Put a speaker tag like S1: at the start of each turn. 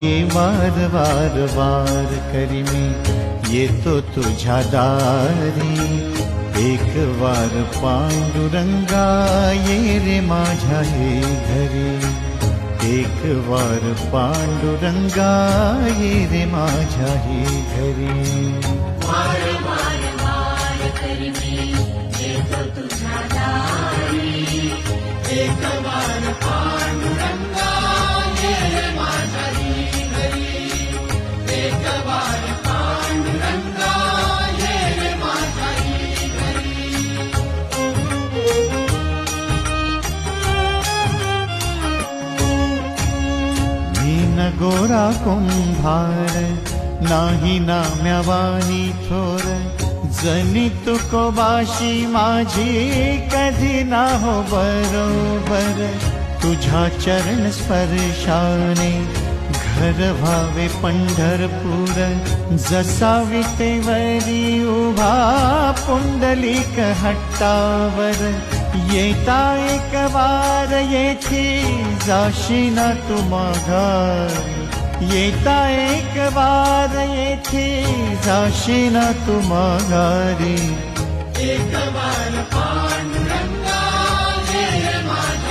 S1: वार वार वार करी मी येतो तुझ्या दारी, एक वार पांडुरंगा ये रे माझ्या हे घरी, एक वार पांडुरंगा ये रे माझ्या हे घरी।
S2: वार वार वार करी मी येतो तुझ्या दारी, एक वार पांडुरंगा ये रे माझ्या हे घरी, एक वार पांडुरंगा ये रे माझ्या हे घरी।
S1: मी न गोरा कुंभार नाही नाम्यावानी थोर, जनी तुकोबाशी माझी कधी ना हो बरोबर, तुझ्या चरण स्पर्शाने घर व्हावे पंढरपूर, जसा विटेवरी उभा पुंडलिक हट्टावर, येता एक वार येथे जाशी ना तू माघारी, येता एक वार येथे जाशी ना तू माघारी,
S2: एक वार